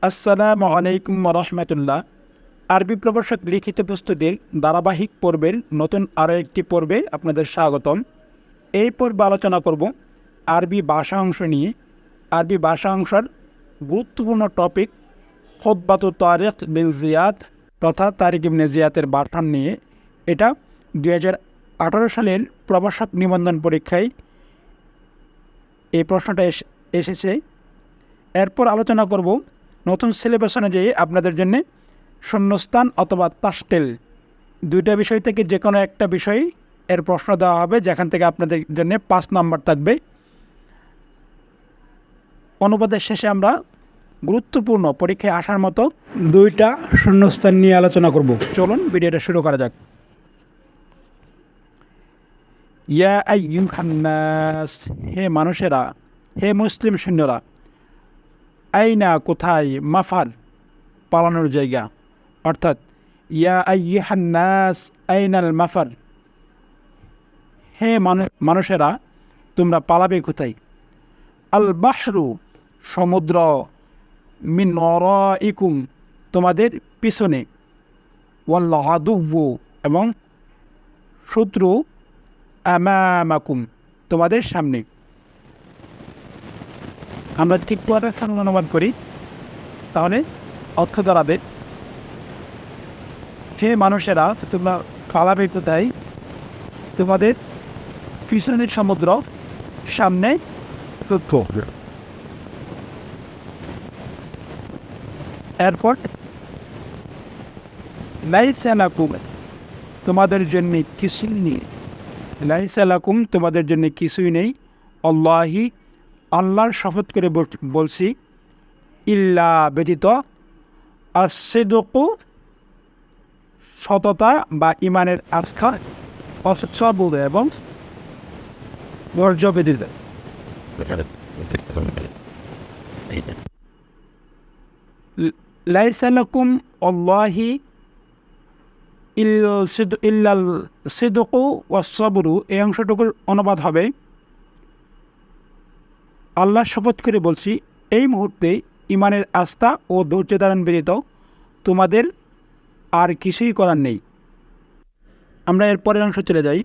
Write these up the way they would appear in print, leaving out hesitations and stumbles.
আসসালামু আলাইকুম রহমতুল্লাহ। আরবি প্রভাষক লিখিত প্রস্তুতির ধারাবাহিক পর্বের নতুন আরও একটি পর্বে আপনাদের স্বাগতম। এই পর্বে আলোচনা করব আরবি ভাষা অংশ নিয়ে। আরবি ভাষা অংশের গুরুত্বপূর্ণ টপিক খুতবাতু তারিক বিন জিয়াদ তথা তারিক ইবনে জিয়াদের বার্তান নিয়ে। এটা 2018 সালের প্রভাষক নিবন্ধন পরীক্ষায় এই প্রশ্নটা এসেছে। এরপর আলোচনা করব নতুন সিলেবাস অনুযায়ী আপনাদের জন্য শূন্যস্থান অথবা তাস্টেল দুইটা বিষয় থেকে যে কোনো একটা বিষয় এর প্রশ্ন দেওয়া হবে, যেখান থেকে আপনাদের জন্য 5 নাম্বার থাকবে। অনুবাদের শেষে আমরা গুরুত্বপূর্ণ পরীক্ষায় আসার মতো দুইটা শূন্যস্থান নিয়ে আলোচনা করব। চলুন ভিডিওটা শুরু করা যাক। ইয়া আইয়ুহান নাস, হে মানুষেরা, হে মুসলিম সৈন্যরা। আইনা কোথায়, মাফার পালানোর জায়গা, অর্থাৎ ইয়া আইয়ুহান নাস আইনাল মাফার, হে মানুষেরা তোমরা পালাবে কোথায়। আল বাহরু সমুদ্র, মিন ওয়ারাইকুম তোমাদের পিছনে, ওয়াল আদুউ এবং শত্রু, আমামাকুম তোমাদের সামনে। আমরা ঠিক করে অনুবাদ করি, তাহলে অর্থ দাঁড়াবে হে মানুষেরা তোমরা পালাবে কোথায়, তোমাদের পিছনের সমুদ্র, সামনে শত্রু। এরপর লাইসা লাকুম তোমাদের জন্য কিছুই নেই, লাইসা লাকুম তোমাদের জন্য কিছুই নেই, আল্লাহি আল্লাহর শপথ করে বলছি, ইল্লা ব্যতীত, আসিদকু সততা বা ইমানের আস্থা, অসৎসবল এবং ধৈর্য ব্যতীত। লাইসা লাকুম আল্লাহি ইল্লাল সিদকু ওয়াস সবরু, এই অংশটুকুর অনুবাদ হবে আল্লাহর শপথ করে বলছি এই মুহূর্তে ইমানের আস্থা ও ধৈর্য ধারণ ব্যতীত তোমাদের আর কিছুই করার নেই। আমরা এর পরের অংশ চলে যাই।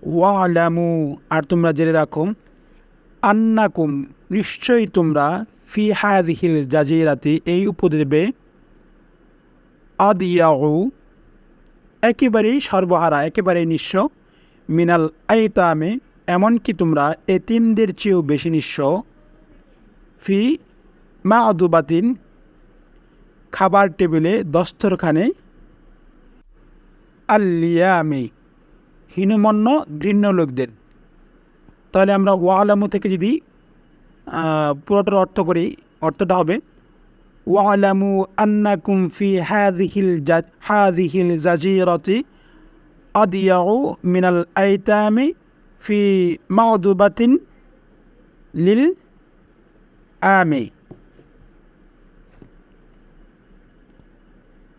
ওয়ালামু আর তোমরা জেনে রাখো, আন্নাকুম নিশ্চয়ই তোমরা, ফি হাযিহিল জাজিরাতি এই উপদ্বীপে, আদিয়াউ একেবারেই সর্বহারা, একেবারেই নিঃস্ব, মিনাল আইতামে এমনকি তোমরা এতিমদের চেয়েও বেশি নিঃস্ব, ফি মা'দুবাতিন খাবার টেবিলে, দস্তরখানে, আল্লিয়ামে হীনমন্য ঘৃণ্য লোকদের। তাহলে আমরা ওয়ালামু থেকে যদি পুরোটার অর্থ করি, অর্থটা হবে ওয়ালামু আন্নাকুম ফি হাযিহিল জাজিরাতি আদিয়াউ মিনাল আইতামি ফি মা'দুবাতিন লিল আমে।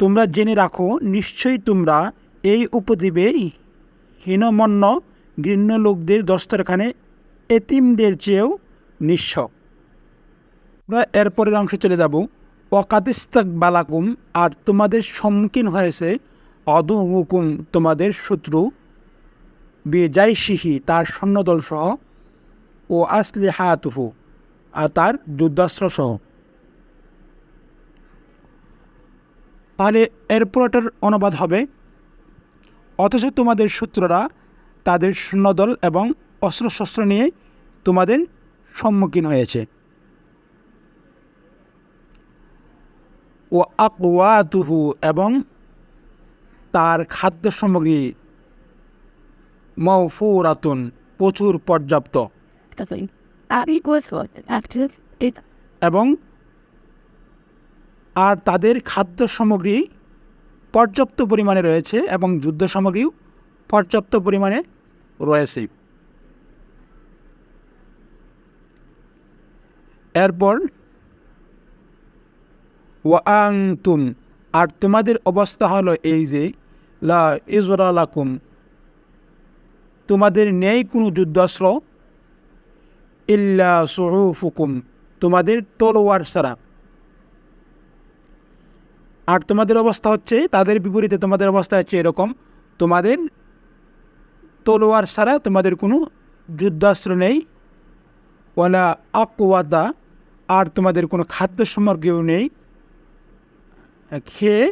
তোমরা জেনে রাখো নিশ্চয়ই তোমরা এই উপদ্বীপে হীনমন্য ঘৃণ্য লোকদের দস্তরখানে এতিমদের চেয়েও নিঃস্ব। আমরা এরপরের অংশে চলে যাব। ওয়াকাদিস্তাকবালাকুম আর তোমাদের সম্মুখীন হয়েছে, আদুউকুম তোমাদের শত্রু, বিজাইশিহি তার সৈন্যদল সহ, ও আসলিহাতুহু আর তার যুদ্ধাস্ত্র সহ। তাহলে এরপরটার অনুবাদ হবে অথচ তোমাদের শত্রুরা তাদের সৈন্যদল এবং অস্ত্রশস্ত্র নিয়ে তোমাদের সম্মুখীন হয়েছে। ও আকওয়াতুহু এবং তার খাদ্য সামগ্রী, মাওফুরাতুন প্রচুর পর্যাপ্ত, এবং আর তাদের খাদ্য সামগ্রী পর্যাপ্ত পরিমাণে রয়েছে এবং যুদ্ধ সামগ্রীও পর্যাপ্ত পরিমাণে রয়েছে। এরপর ওয়াআনতুম আর তোমাদের অবস্থা হলো এই যে, লা ইজরা লাকুম তোমাদের নেই কোনো যুদ্ধাস্ত্র, ইল্লা সুহুফুকুম তোমাদের তলোয়ার ছাড়া, আর তোমাদের অবস্থা হচ্ছে, তাদের বিপরীতে তোমাদের অবস্থা হচ্ছে এরকম, তোমাদের তলোয়ার ছাড়া তোমাদের কোনো যুদ্ধাস্ত্র নেই, ওয়ালা আকওয়াদা, আর তোমাদের কোনো খাদ্য সামগ্রীও নেই, খেয়ে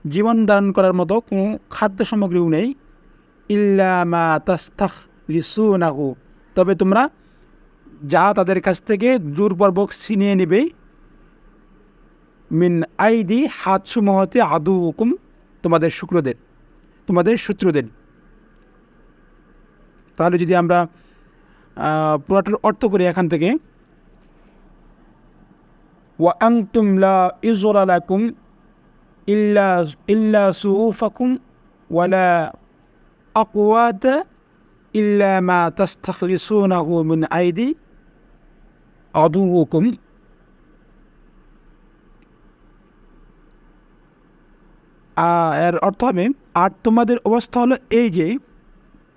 জীবন ধারণ করার মতো কোনো খাদ্য সামগ্রীও নেই, ইল্লা মা তাস্তাখলিসুনাহু, তবে তোমরা যা তাদের কাছ থেকে জোরপূর্বক ছিনিয়ে নেবে, মিন আইদি, হাতসমূহ হতে, আদু হুকুম, তোমাদের শত্রুদের। তাহলে যদি আমরা পুরোটার অর্থ করি এখান থেকে, ওয়া আনতুম লা ইজরা লাকুম ইল্লা সুউফাকুম ওয়ালা আকওয়াতা ইল্লা মা তাস্তাখলিসুনাহু মিন আইদি আদুউকুম। এর অর্থ হবে, আর তোমাদের অবস্থা হলো এই যে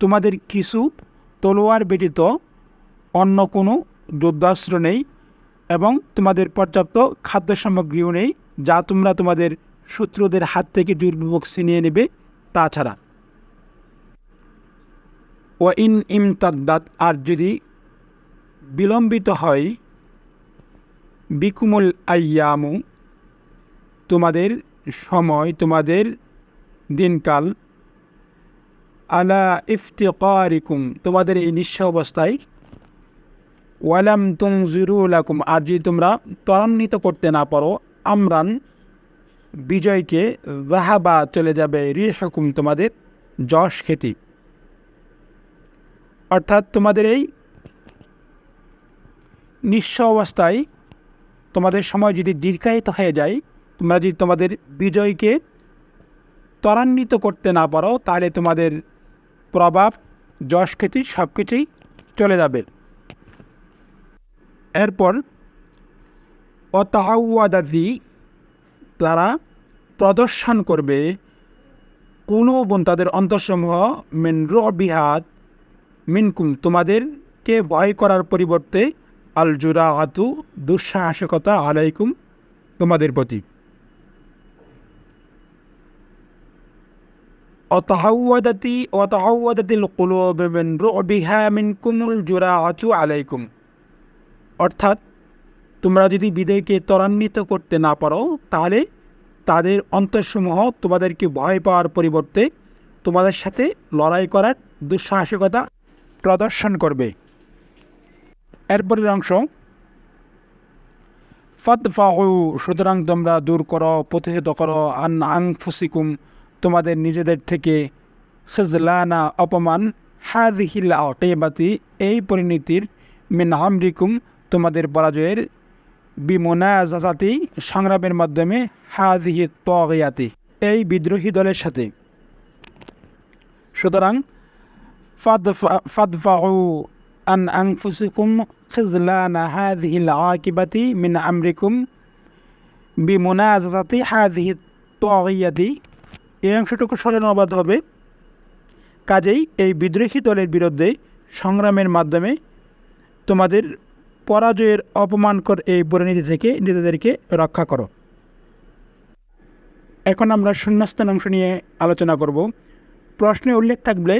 তোমাদের কিছু তলোয়ার ব্যতীত অন্য কোনো যুদ্ধাস্ত্র নেই এবং তোমাদের পর্যাপ্ত খাদ্য সামগ্রীও নেই যা তোমরা তোমাদের শত্রুদের হাত থেকে জোরপূর্বক ছিনিয়ে নেবে তাছাড়া। ও ইন ইমতাদ্দাত, আর যদি বিলম্বিত হয়, বিকুমুল আইয়ামু, তোমাদের সময়, তোমাদের দিনকাল, আলা ইফতিকারিকুম, তোমাদের এই নিঃস্ব অবস্থায়, ওয়ালাম তুনজিরু লাকুম, আর যদি তোমরা ত্বরান্বিত করতে না পারো, আমরান, বিজয়কে, রাহাবা, চলে যাবে, রিহুকুম, তোমাদের যশ খ্যাতি। অর্থাৎ তোমাদের এই নিঃস্ব অবস্থায় তোমাদের সময় যদি দীর্ঘায়িত হয়ে যায়, তোমরা যদি তোমাদের বিজয়কে ত্বরান্বিত করতে না পারো, তাহলে তোমাদের প্রভাব, যশ খ্যাতি সব কিছুই চলে যাবে। এরপর অতাহাওয়াদাতি, তারা প্রদর্শন করবে, কুলুবুন, তাদের অন্তরসমূহ, মিন রুবিহাত মিনকুম, তোমাদেরকে ভয় করার পরিবর্তে, আল জুরাআতু, দুঃসাহসিকতা, আলাইকুম, তোমাদের প্রতি। অতাহাওয়াদাতিল কুলুব মিন রুবিহা মিনকুমুল জুরাআতু আলাইকুম, অর্থাৎ তোমরা যদি বিজয়কে ত্বরান্বিত করতে না পারো, তাহলে তাদের অন্তরসমূহ তোমাদেরকে ভয় পাওয়ার পরিবর্তে তোমাদের সাথে লড়াই করার দুঃসাহসিকতা প্রদর্শন করবে। এরপরের অংশ, ফাদফাউ, সুতরাং তোমরা দূর করো, প্রতিহত করো, আনফুসিকুম, তোমাদের নিজেদের থেকে, খিজলানা, অপমান, হাযিহিল আকিবাতি, এই পরিণতির, মিন আমরিকুম, তোমাদের পরাজয়ের, বিমুনাজাতি, সংগ্রামের মাধ্যমে, হাযিহি তাগিয়াতি, এই বিদ্রোহী দলের সাথে। সুতরাং ফাদফাউ আন আনফুসিকুম খিজলানা হাযিহিল আকিবাতি মিন আমরিকুম বিমুনাজাতি হাযিহি তাগিয়াতি, এই অংশটুকু সরল অনুবাদ হবে, কাজেই এই বিদ্রোহী দলের বিরুদ্ধে সংগ্রামের মাধ্যমে তোমাদের পরাজয়ের অপমানকর এই পরিণতি থেকে নিজেদেরকে রক্ষা করো। এখন আমরা শূন্যস্থান অংশ নিয়ে আলোচনা করব। প্রশ্নে উল্লেখ থাকবে,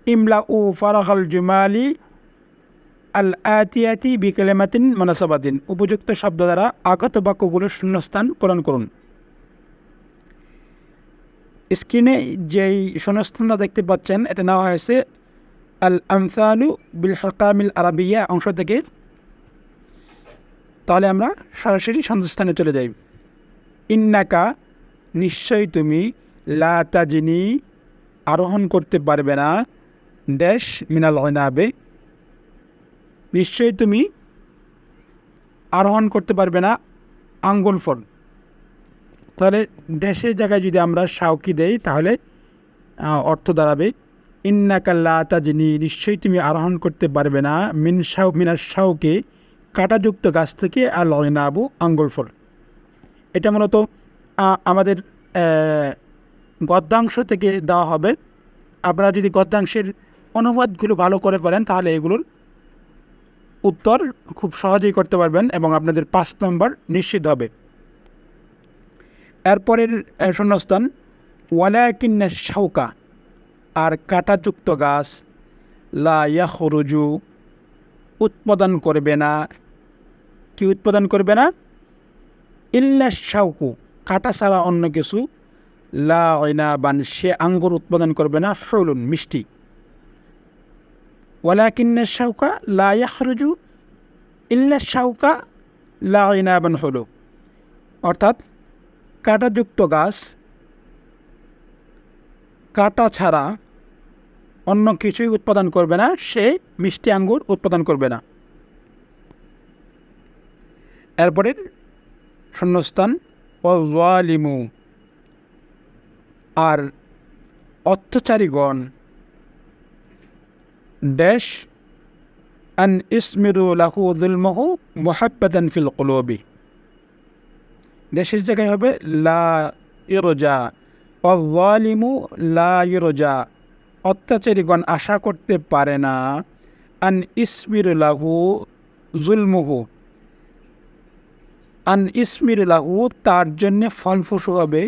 ইমলা ও ফারাগাল জুমালি আল আতিয়াতি বিকালেমাতিন মানাসাবাতিন, উপযুক্ত শব্দ দ্বারা আগত বাক্যগুলোর শূন্যস্থান পূরণ করুন। স্ক্রিনে যেই শূন্যস্থানটা দেখতে পাচ্ছেন, এটা নেওয়া হয়েছে আল আমসালু বিল হকামিল আরাবিয়া অংশ থেকে। তাহলে আমরা সরাসরি শূন্যস্থানে চলে যাই। ইন্নাকা, নিশ্চয়ই তুমি, লা তাজিনি, আরোহণ করতে পারবে না, ড্যাশ মিনাল গনাবে, নিশ্চয়ই তুমি আরোহণ করতে পারবে না আঙ্গুল ফল। তাহলে ড্যাশের জায়গায় যদি আমরা শাউকি দেই, তাহলে অর্থ দাঁড়াবে, ইন্নাকা লা তাজিনি, নিশ্চয়ই তুমি আরোহণ করতে পারবে না, মিনার শাউকে, কাঁটাযুক্ত গাছ থেকে, আল গনাবু, আঙ্গুল ফল। এটা মূলত আমাদের গদ্যাংশ থেকে দেওয়া হবে। আপনারা যদি গদ্যাংশের অনুবাদগুলো ভালো করে করেন, তাহলে এগুলোর উত্তর খুব সহজেই করতে পারবেন এবং আপনাদের 5 নম্বর নিশ্চিত হবে। এরপরের শূন্যস্থান ওয়ালাকিন্না শাউকা, আর কাঁটাযুক্ত গাছ, লা ইয়াখরুজু উৎপাদন করবে না। কি উৎপাদন করবে না? ইল্লা শাউকু, কাঁটা ছাড়া অন্য কিছু, লা ইনাবান, সে আঙ্গুর উৎপাদন করবে না, হুলুন মিষ্টি। ওয়ালাকিন্না শাউকা লা ইয়াখরুজু ইল্লা শাউকা লা ইনাবান হলু, অর্থাৎ কাঁটাযুক্ত গাছ কাঁটা ছাড়া অন্য কিছুই উৎপাদন করবে না, সে মিষ্টি আঙ্গুর উৎপাদন করবে না। এরপরের শূন্যস্থান ওয়ালিমু, আর অত্যাচারীগণ, ড্যাশ আন ইসমিরু লাহু যুলমহু মুহাব্বাতান ফিল কুলুবি, দেশের জায়গায় হবে লা ইরজা, ওয়ালিমু লা ইরজা, অত্যাচারীগণ আশা করতে পারে না, আন ইসমিরু লাহু যুলমহু, আন ইসমির লাহু, তার জন্যে ফলপ্রসূ হবে,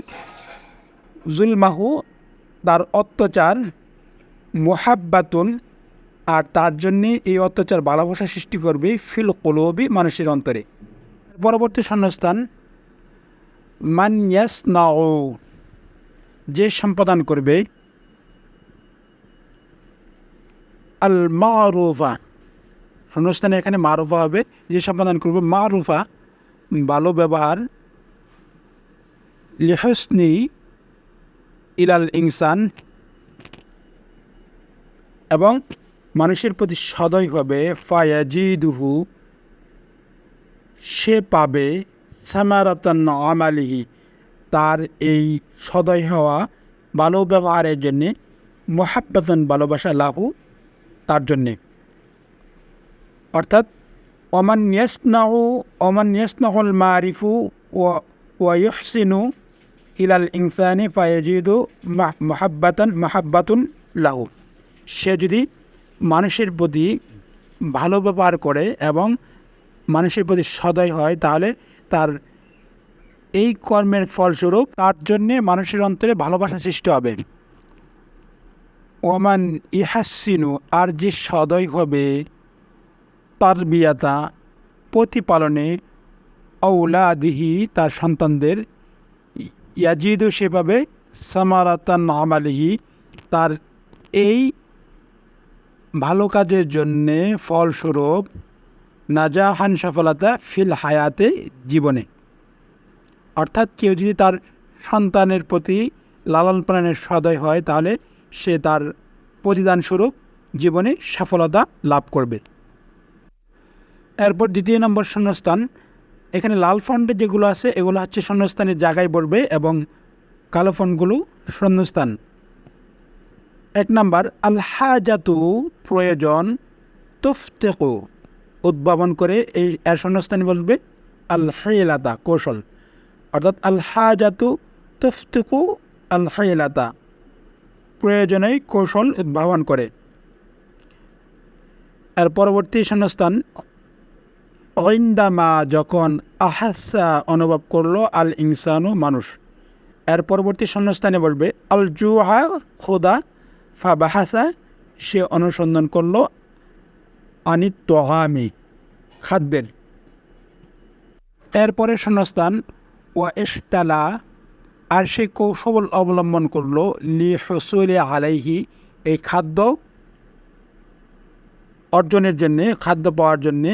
জুলমাহু, তার অত্যাচার, মুহাব্বাতুন, আর তার জন্যে এই অত্যাচার ভালোবাসা সৃষ্টি করবে, ফিল কুলুবি, মানুষের অন্তরে। পরবর্তী শূন্যস্থান মান ইয়াসনাউ, যে সম্পাদন করবে, আল মারুফা, শূন্যস্থানে এখানে মারুফা হবে, যে সম্পাদন করবে মারুফা, ভালো ব্যবহার, লিহুসনি ইলাল ইনসান, এবং মানুষের প্রতি সদয় হবে, ফায়াজিদুহু, সে পাবে, সামারাতান আমালিহি, তার এই সদয় হওয়া ভালো ব্যবহারের জন্যে, মুহাব্বাতান, ভালোবাসা, লাহু, তার জন্যে। অর্থাৎ ওমান ইয়াসনাউল মারিফু ওয়া ইহসিনু ইলাল ইনসানি ফায়াজিদু মাহাব্বাতুন লাহু, সে যদি মানুষের প্রতি ভালো ব্যবহার করে এবং মানুষের প্রতি সদয় হয়, তাহলে তার এই কর্মের ফলস্বরূপ তার জন্যে মানুষের অন্তরে ভালোবাসা সৃষ্টি হবে। ওমান ইহাসিনু, আর যে সদয় হবে, তারবিয়াতা, প্রতিপালনে, আওলাদিহি, তার সন্তানদের, ইয়াজিদু, সে পাবে, সামারাতান আমালিহি, তার এই ভালো কাজের জন্যে ফলস্বরূপ, নাজাহান, সফলতা, ফিল হায়াতে, জীবনে। অর্থাৎ কেউ যদি তার সন্তানের প্রতি লালন পালনের সদয় হয়, তাহলে সে তার প্রতিদানস্বরূপ জীবনে সফলতা লাভ করবে। এরপর দ্বিতীয় নম্বর শূন্যস্থান, এখানে লাল ফন্টে যেগুলো আছে এগুলো হচ্ছে শূন্যস্থানের জায়গায় পড়বে এবং কালো ফন্টগুলো শূন্যস্থান। 1 নম্বর আল হাজাতু, প্রয়োজন, তুফতিকু, উদ্ভাবন করে, এই এর শূন্যস্থানে বলবে আল হিলাতা, কৌশল। অর্থাৎ আল হাজাতু তুফতিকু আল হিলাতা, প্রয়োজনেই কৌশল উদ্ভাবন করে। এর পরবর্তী শূন্যস্থান ইনদামা, যখন, আহাসা, অনুভব করলো, আল ইনসানু, মানুষ। এর পরবর্তী শূন্যস্থানে বলবে আল জুহা, খুদা, ফা বাহাসা, সে অনুসন্ধান করলো, আনিত তোহামি, খাদ্যের। এরপরে শূন্যস্থান ওয়া ইশতালা, আর সে কৌশল অবলম্বন করলো, লি হুসুলি আলাইহি, এই খাদ্য অর্জনের জন্যে, খাদ্য পাওয়ার জন্যে,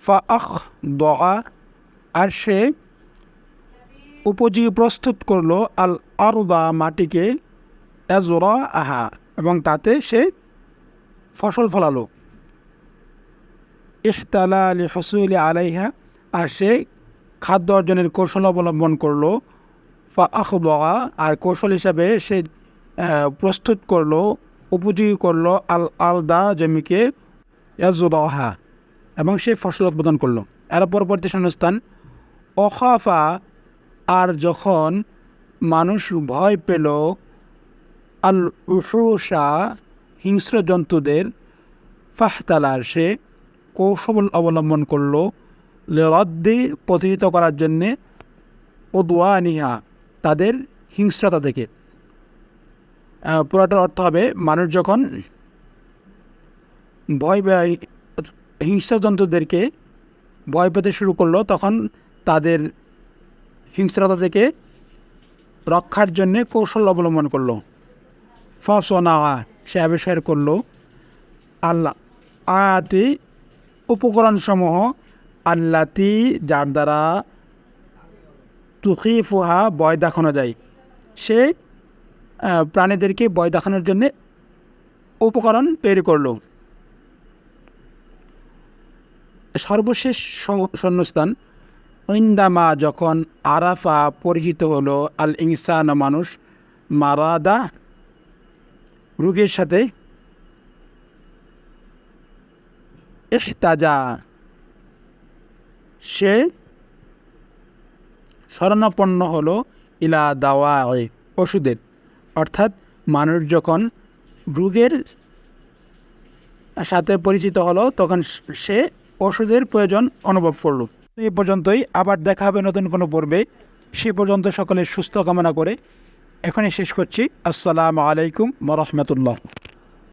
ফা আখ দোয়া, আর সে উপযোগী প্রস্তুত করলো, আল আরদা, মাটিকে, এজরা আহা, এবং তাতে সে ফসল ফলালো। ইখতালা লি হুসুলি আলাইহা, আর সে খাদ্য অর্জনের কৌশল অবলম্বন করলো, ফা আখ দোয়া, আর কৌশল হিসাবে সে প্রস্তুত করলো, উপযোগী করলো, আল আলদা, জমিকে, এজরা আহা, এবং সে ফসল উৎপাদন করলো। এর পরবর্তী শূন্যস্থান অখাফা, আর যখন মানুষ ভয় পেল, আল উহুশা, হিংস্র জন্তুদের, ফাহতালার, সে কৌশল অবলম্বন করলো, লিরাদ্দি, প্রতিহিত করার জন্যে, উদওয়ানিহা, তাদের হিংস্রতা থেকে। পুরোটার অর্থ হবে মানুষ যখন হিংস্র জন্তুদেরকে ভয় পেতে শুরু করলো, তখন তাদের হিংস্রতা থেকে রক্ষার জন্যে কৌশল অবলম্বন করলো। ফসনা, সে আবিষ্কার করলো আল্লাহ আয়াতি, উপকরণসমূহ, আল্লাতি, যার দ্বারা তুখিফুহা, ভয় দেখানো যায়। সে প্রাণীদেরকে ভয় দেখানোর জন্যে উপকরণ তৈরি করলো। সর্বশেষ শূন্যস্থান, ইন্দামা, যখন আরাফা, পরিচিত হলো, আল ইনসান, মানুষ, মারাদা, রোগের সাথে, ইহতাজা, সে শরণাপন্ন হলো, ইলা দাওয়া, ওষুধের। অর্থাৎ মানুষ যখন রোগের সাথে পরিচিত হলো, তখন সে ওষুধের প্রয়োজন অনুভব করলো। এই পর্যন্তই, আবার দেখা হবে নতুন কোনো পর্বে। সে পর্যন্ত সকলের সুস্থ কামনা করে এখানে শেষ করছি। আসসালামু আলাইকুম ওয়া রাহমাতুল্লাহ।